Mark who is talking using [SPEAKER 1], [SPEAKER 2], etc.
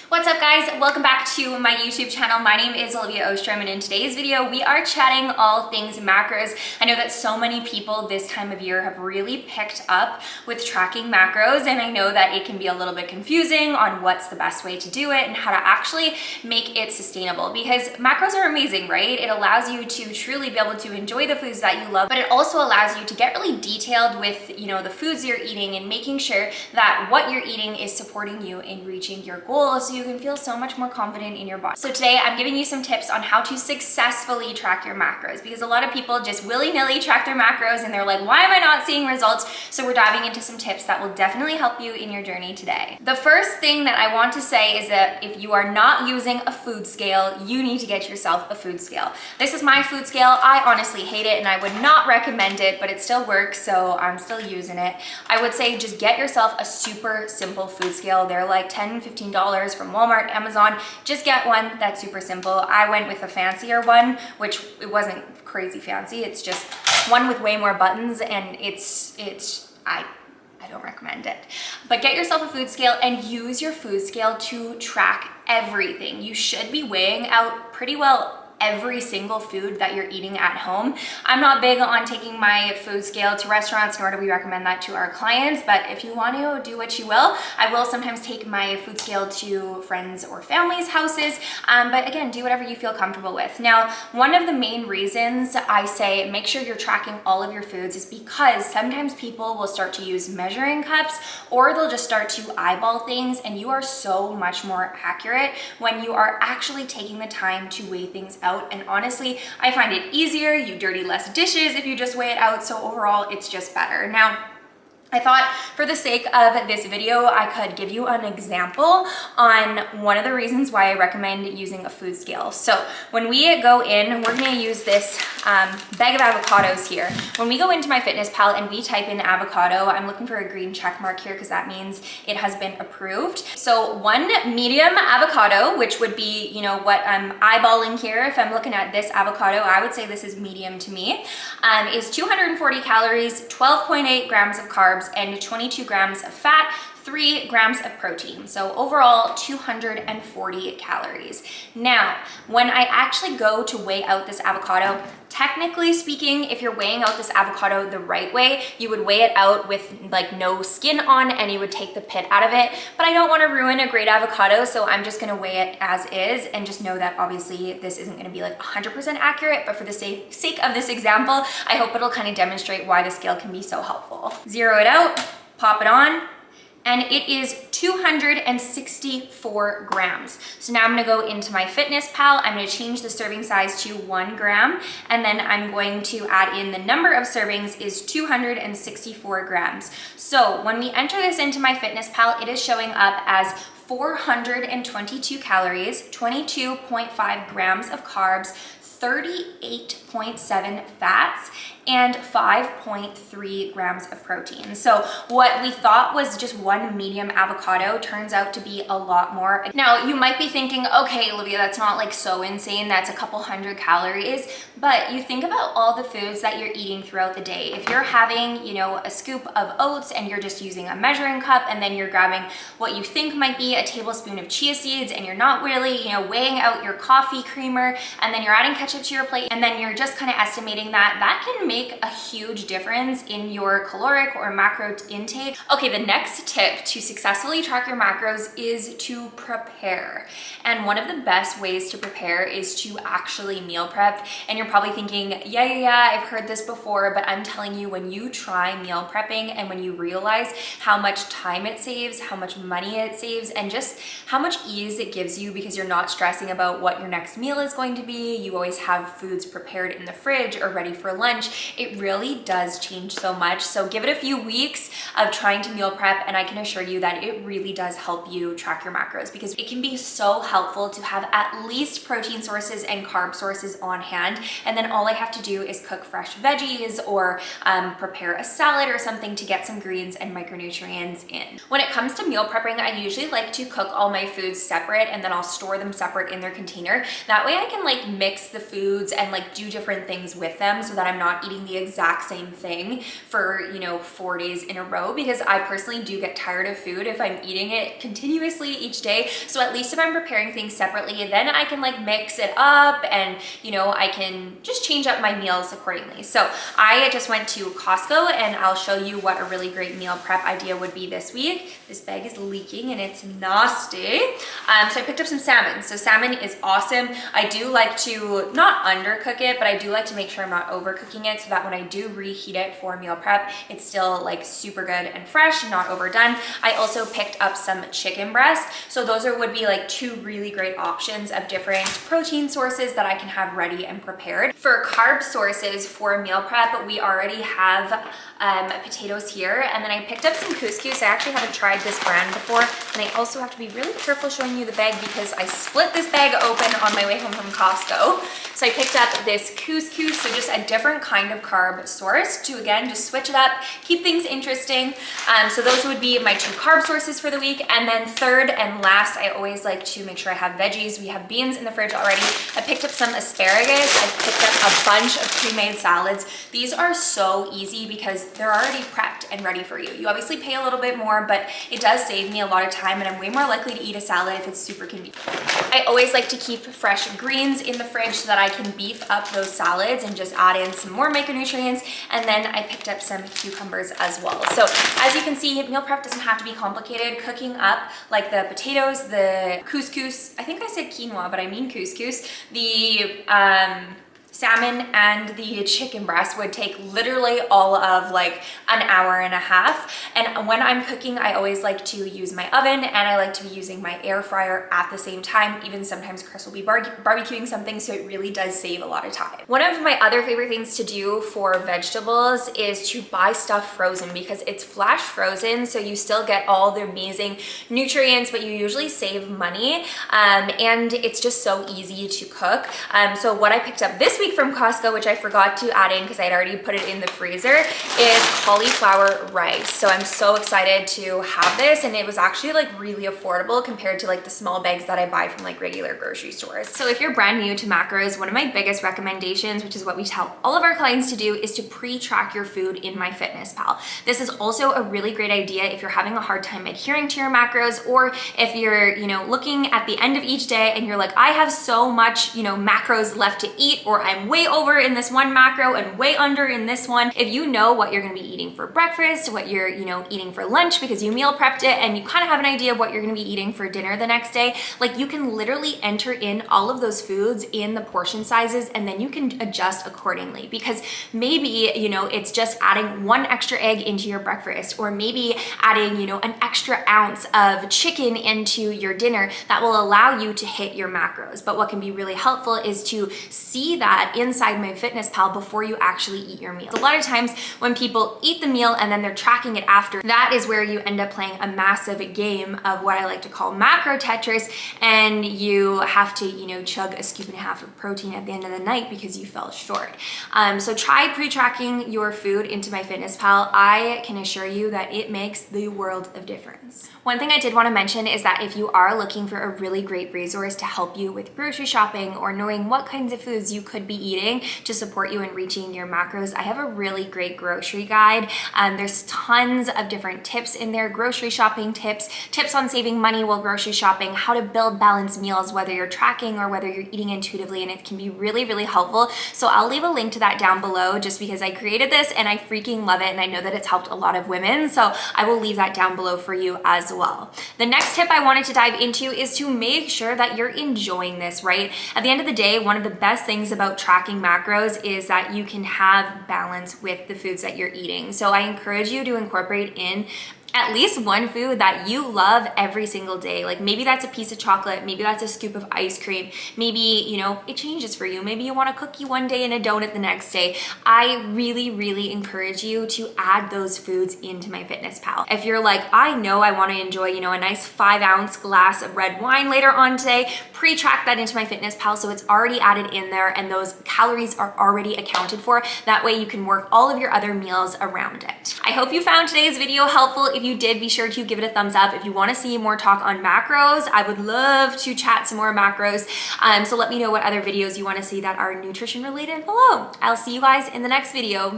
[SPEAKER 1] What's up guys? Welcome back to my YouTube channel. My name is Olivia Ostrom and in today's video we are chatting all things macros. I know that so many people this time of year have really picked up with tracking macros, and I know that it can be a little bit confusing on what's the best way to do it and how to actually make it sustainable, because macros are amazing, right? It allows you to truly be able to enjoy the foods that you love, but it also allows you to get really detailed with, the foods you're eating and making sure that what you're eating is supporting you in reaching your goals, so you can feel so much more confident in your body. So today I'm giving you some tips on how to successfully track your macros, because a lot of people just willy-nilly track their macros and they're like, why am I not seeing results? So we're diving into some tips that will definitely help you in your journey today. The first thing that I want to say is that if you are not using a food scale, you need to get yourself a food scale. This is my food scale. I honestly hate it and I would not recommend it, but it still works, so I'm still using it. I would say just get yourself a super simple food scale. They're like $10, $15 from Walmart, Amazon. Just get one that's super simple. I went with a fancier one, which it wasn't crazy fancy. It's just one with way more buttons, and I don't recommend it. But get yourself a food scale and use your food scale to track everything. You should be weighing out pretty well every single food that you're eating at home. I'm not big on taking my food scale to restaurants, nor do we recommend that to our clients, but if you want to, do what you will. I will sometimes take my food scale to friends or family's houses, but again, do whatever you feel comfortable with. Now, one of the main reasons I say make sure you're tracking all of your foods is because sometimes people will start to use measuring cups, or they'll just start to eyeball things, and you are so much more accurate when you are actually taking the time to weigh things out. And honestly, I find it easier. You dirty less dishes if you just weigh it out. So overall, it's just better. Now, I thought for the sake of this video, I could give you an example on one of the reasons why I recommend using a food scale. So when we go in, we're gonna use this bag of avocados here. When we go into MyFitnessPal and we type in avocado, I'm looking for a green check mark here because that means it has been approved. So one medium avocado, which would be, what I'm eyeballing here. If I'm looking at this avocado, I would say this is medium to me, is 240 calories, 12.8 grams of carbs, and 22 grams of fat, 3 grams of protein. So overall, 240 calories. Now, when I actually go to weigh out this avocado, technically speaking, if you're weighing out this avocado the right way, you would weigh it out with like no skin on and you would take the pit out of it. But I don't want to ruin a great avocado, so I'm just going to weigh it as is, and just know that obviously this isn't going to be like 100% accurate, but for the sake of this example, I hope it'll kind of demonstrate why the scale can be so helpful. Zero it out, pop it on, and it is 264 grams. So now I'm gonna go into MyFitnessPal, I'm gonna change the serving size to 1 gram, and then I'm going to add in the number of servings is 264 grams. So when we enter this into MyFitnessPal, it is showing up as 422 calories, 22.5 grams of carbs, 38.7 fats, and 5.3 grams of protein. So what we thought was just one medium avocado turns out to be a lot more. Now, you might be thinking, okay, Olivia, that's not like so insane. That's a couple hundred calories. But you think about all the foods that you're eating throughout the day. If you're having, a scoop of oats and you're just using a measuring cup, and then you're grabbing what you think might be a tablespoon of chia seeds, and you're not really, weighing out your coffee creamer, and then you're adding ketchup to your plate, and then you're just kind of estimating that can make a huge difference in your caloric or macro intake. Okay, the next tip to successfully track your macros is to prepare. And one of the best ways to prepare is to actually meal prep. And you're probably thinking, yeah, I've heard this before, but I'm telling you, when you try meal prepping and when you realize how much time it saves, how much money it saves, and just how much ease it gives you, because you're not stressing about what your next meal is going to be. You always have foods prepared in the fridge or ready for lunch. It really does change so much. So give it a few weeks of trying to meal prep, and I can assure you that it really does help you track your macros, because it can be so helpful to have at least protein sources and carb sources on hand. and then all I have to do is cook fresh veggies or prepare a salad or something to get some greens and micronutrients in. When it comes to meal prepping, I usually like to cook all my foods separate and then I'll store them separate in their container. That way I can like mix the foods and like do different things with them so that I'm not eating the exact same thing for, you know, 4 days in a row, because I personally do get tired of food if I'm eating it continuously each day. So at least if I'm preparing things separately, then I can like mix it up and, you know, I can just change up my meals accordingly. So I just went to Costco and I'll show you what a really great meal prep idea would be this week. This bag is leaking and it's nasty. So I picked up some salmon. So salmon is awesome. I do like to not undercook it, but I do like to make sure I'm not overcooking it so that when I do reheat it for meal prep, it's still like super good and fresh and not overdone. I also picked up some chicken breast. So those would be like two really great options of different protein sources that I can have ready and prepared. For carb sources for meal prep, we already have potatoes here, and then I picked up some couscous. I actually haven't tried this brand before, and I also have to be really careful showing you the bag because I split this bag open on my way home from Costco. So I picked up this couscous, so just a different kind of carb source to, again, just switch it up, keep things interesting. So those would be my two carb sources for the week. And then third and last, I always like to make sure I have veggies. We have beans in the fridge already. I picked up some asparagus. I picked up a bunch of pre-made salads. These are so easy because they're already prepped and ready for you. You obviously pay a little bit more, but it does save me a lot of time and I'm way more likely to eat a salad if it's super convenient. I always like to keep fresh greens in the fridge so that I can beef up those salads and just add in some more micronutrients. And then I picked up some cucumbers as well. So as you can see, meal prep doesn't have to be complicated. Cooking up like the potatoes, the couscous, I think I said quinoa, but I mean couscous, the salmon and the chicken breast would take literally all of like an hour and a half. And when I'm cooking, I always like to use my oven and I like to be using my air fryer at the same time. Even sometimes Chris will be barbecuing something, so it really does save a lot of time. One of my other favorite things to do for vegetables is to buy stuff frozen because it's flash frozen, so you still get all the amazing nutrients, but you usually save money, and it's just so easy to cook. So what I picked up this week from Costco, which I forgot to add in because I'd already put it in the freezer, is cauliflower rice. So I'm so excited to have this, and it was actually like really affordable compared to like the small bags that I buy from like regular grocery stores. So if you're brand new to macros, one of my biggest recommendations, which is what we tell all of our clients to do, is to pre-track your food in MyFitnessPal. This is also a really great idea if you're having a hard time adhering to your macros, or if you're, you know, looking at the end of each day and you're like, I have so much, you know, macros left to eat, or I'm way over in this one macro and way under in this one. If you know what you're gonna be eating for breakfast, what you're, you know, eating for lunch because you meal prepped it, and you kind of have an idea of what you're gonna be eating for dinner the next day, like you can literally enter in all of those foods in the portion sizes, and then you can adjust accordingly. Because maybe, you know, it's just adding one extra egg into your breakfast, or maybe adding, you know, an extra ounce of chicken into your dinner that will allow you to hit your macros. But what can be really helpful is to see that inside MyFitnessPal before you actually eat your meal. A lot of times when people eat the meal and then they're tracking it after, that is where you end up playing a massive game of what I like to call macro Tetris, and you have to, you know, chug a scoop and a half of protein at the end of the night because you fell short. So try pre-tracking your food into MyFitnessPal. I can assure you that it makes the world of difference. One thing I did want to mention is that if you are looking for a really great resource to help you with grocery shopping or knowing what kinds of foods you could be eating to support you in reaching your macros, I have a really great grocery guide. There's tons of different tips in there, grocery shopping tips, tips on saving money while grocery shopping, how to build balanced meals, whether you're tracking or whether you're eating intuitively, and it can be really, really helpful. So I'll leave a link to that down below just because I created this and I freaking love it, and I know that it's helped a lot of women. So I will leave that down below for you as well. The next tip I wanted to dive into is to make sure that you're enjoying this, right? At the end of the day, one of the best things about tracking macros is that you can have balance with the foods that you're eating. So I encourage you to incorporate in at least one food that you love every single day. Like maybe that's a piece of chocolate, maybe that's a scoop of ice cream, maybe, you know, it changes for you. Maybe you want a cookie one day and a donut the next day. I really encourage you to add those foods into MyFitnessPal. If you're like, I know I want to enjoy, you know, a nice 5-ounce glass of red wine later on today, pre-track that into MyFitnessPal so it's already added in there and those calories are already accounted for. That way you can work all of your other meals around it. I hope you found today's video helpful. If you did, be sure to give it a thumbs up. If you want to see more talk on macros, I would love to chat some more macros. So let me know what other videos you want to see that are nutrition related below. I'll see you guys in the next video.